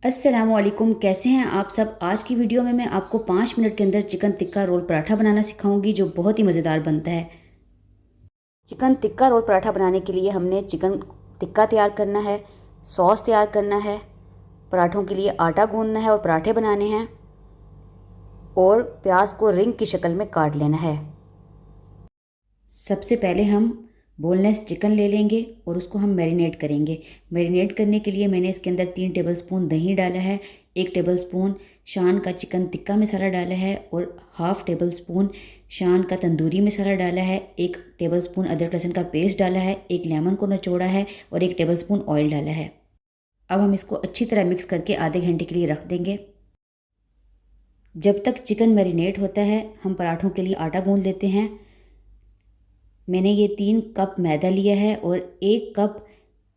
अस्सलामुअलैकुम, कैसे हैं आप सब। आज की वीडियो में मैं आपको 5 मिनट के अंदर चिकन टिक्का रोल पराठा बनाना सिखाऊंगी जो बहुत ही मज़ेदार बनता है। चिकन टिक्का रोल पराठा बनाने के लिए हमने चिकन टिक्का तैयार करना है, सॉस तैयार करना है, पराठों के लिए आटा गूंदना है और पराठे बनाने हैं, और प्याज को रिंग की शक्ल में काट लेना है। सबसे पहले हम बोनलेस चिकन ले लेंगे और उसको हम मैरिनेट करेंगे। मैरिनेट करने के लिए मैंने इसके अंदर 3 टेबलस्पून दही डाला है, 1 टेबलस्पून शान का चिकन टिक्का मसाला डाला है और हाफ़ टेबलस्पून शान का तंदूरी मसाला डाला है, 1 टेबलस्पून अदरक लहसुन का पेस्ट डाला है, 1 लेमन को निचोड़ा है और 1 टेबलस्पून ऑयल डाला है। अब हम इसको अच्छी तरह मिक्स करके आधे घंटे के लिए रख देंगे। जब तक चिकन मैरिनेट होता है हम पराठों के लिए आटा गूंद लेते हैं। मैंने ये 3 कप मैदा लिया है और 1 कप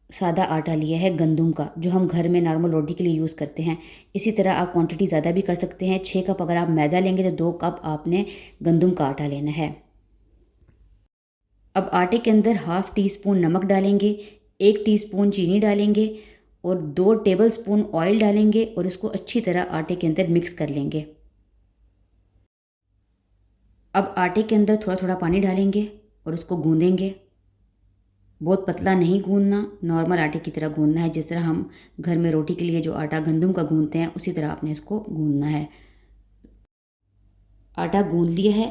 सादा आटा लिया है गंदम का, जो हम घर में नॉर्मल रोटी के लिए यूज़ करते हैं। इसी तरह आप क्वांटिटी ज़्यादा भी कर सकते हैं। 6 कप अगर आप मैदा लेंगे तो 2 कप आपने गंदम का आटा लेना है। अब आटे के अंदर हाफ़ टी स्पून नमक डालेंगे, 1 टीस्पून चीनी डालेंगे और 2 टेबलस्पून ऑयल डालेंगे और इसको अच्छी तरह आटे के अंदर मिक्स कर लेंगे। अब आटे के अंदर थोड़ा थोड़ा पानी डालेंगे और उसको गूंदेंगे। बहुत पतला नहीं गूंदना, नॉर्मल आटे की तरह गूंदना है। जिस तरह हम घर में रोटी के लिए जो आटा गंदम का गूंदते हैं उसी तरह आपने इसको गूंदना है। आटा गूंद लिया है।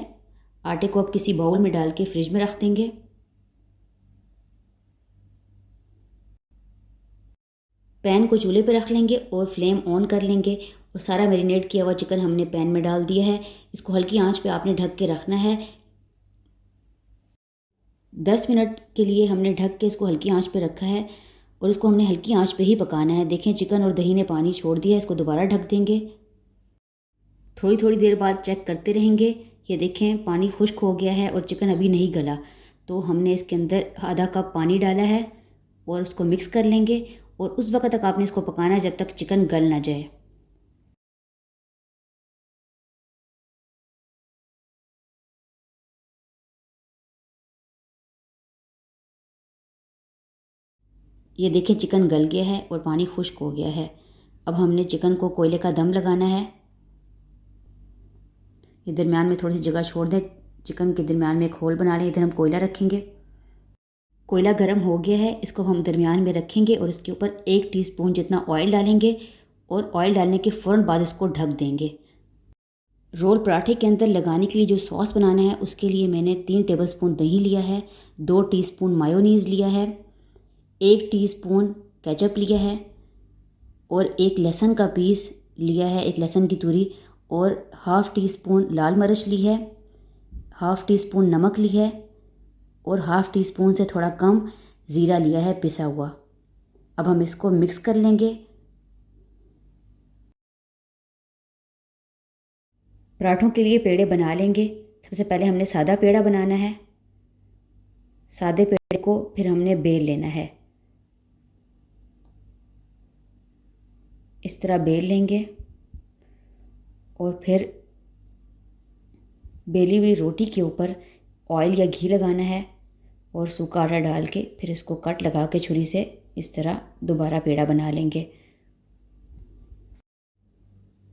आटे को अब किसी बाउल में डाल के फ्रिज में रख देंगे। पैन को चूल्हे पर रख लेंगे और फ्लेम ऑन कर लेंगे और सारा मैरिनेट किया हुआ चिकन हमने पैन में डाल दिया है। इसको हल्की आंच पे आपने ढक के रखना है। 10 मिनट के लिए हमने ढक के इसको हल्की आंच पे रखा है और इसको हमने हल्की आंच पे ही पकाना है। देखें चिकन और दही ने पानी छोड़ दिया है। इसको दोबारा ढक देंगे। थोड़ी थोड़ी देर बाद चेक करते रहेंगे। ये देखें पानी खुश्क हो गया है और चिकन अभी नहीं गला, तो हमने इसके अंदर आधा कप पानी डाला है और उसको मिक्स कर लेंगे और उस वक्त तक आपने इसको पकाना है जब तक चिकन गल ना जाए। ये देखें चिकन गल गया है और पानी खुश्क हो गया है। अब हमने चिकन को कोयले का दम लगाना है। ये दरमियान में थोड़ी सी जगह छोड़ दें, चिकन के दरमियान में एक होल बना लें। इधर हम कोयला रखेंगे। कोयला गर्म हो गया है, इसको हम दरमियान में रखेंगे और इसके ऊपर 1 टीस्पून जितना ऑयल डालेंगे और ऑयल डालने के फ़ौरन बाद इसको ढक देंगे। रोल पराठे के अंदर लगाने के लिए जो सॉस बनाना है उसके लिए मैंने 3 टेबलस्पून दही लिया है, 2 टीस्पून मायोनीज़ लिया है, 1 टीस्पून केचप लिया है और एक लहसुन का पीस लिया है, एक लहसुन की तुरी, और हाफ़ टी स्पून लाल मिर्च ली है, हाफ़ टी स्पून नमक ली है और हाफ़ टी स्पून से थोड़ा कम ज़ीरा लिया है पिसा हुआ। अब हम इसको मिक्स कर लेंगे। पराठों के लिए पेड़े बना लेंगे। सबसे पहले हमने सादा पेड़ा बनाना है। सादे पेड़े को फिर हमने बेल लेना है। इस तरह बेल लेंगे और फिर बेली हुई रोटी के ऊपर ऑयल या घी लगाना है और सूखा आटा डाल के फिर इसको कट लगा के छुरी से इस तरह दोबारा पेड़ा बना लेंगे।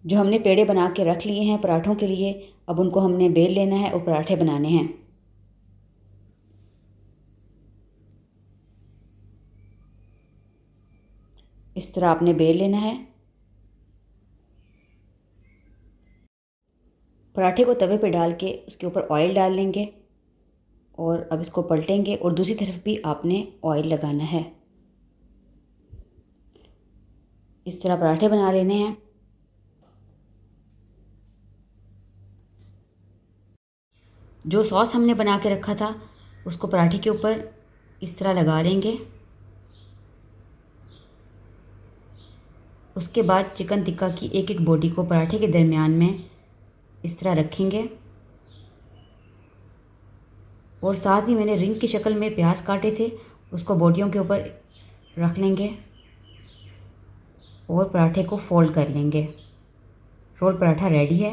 जो हमने पेड़े बना के रख लिए हैं पराठों के लिए, अब उनको हमने बेल लेना है और पराठे बनाने हैं। इस तरह आपने बेल लेना है। पराठे को तवे पे डाल के उसके ऊपर ऑयल डाल लेंगे और अब इसको पलटेंगे और दूसरी तरफ भी आपने ऑयल लगाना है। इस तरह पराठे बना लेने हैं। जो सॉस हमने बना के रखा था उसको पराठे के ऊपर इस तरह लगा लेंगे। उसके बाद चिकन टिक्का की एक एक बोटी को पराठे के दरमियान में इस तरह रखेंगे और साथ ही मैंने रिंग की शक्ल में प्याज काटे थे उसको बोटियों के ऊपर रख लेंगे और पराठे को फोल्ड कर लेंगे। रोल पराठा रेडी है।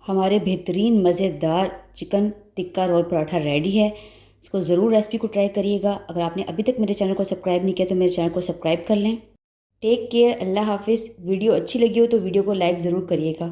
हमारे बेहतरीन मज़ेदार chicken tikka roll paratha ready है। इसको ज़रूर रेसिपी को ट्राई करिएगा। अगर आपने अभी तक मेरे चैनल को सब्सक्राइब नहीं किया तो मेरे चैनल को सब्सक्राइब कर लें। टेक केयर, अल्लाह हाफिज़। वीडियो अच्छी लगी हो तो वीडियो को लाइक ज़रूर करिएगा।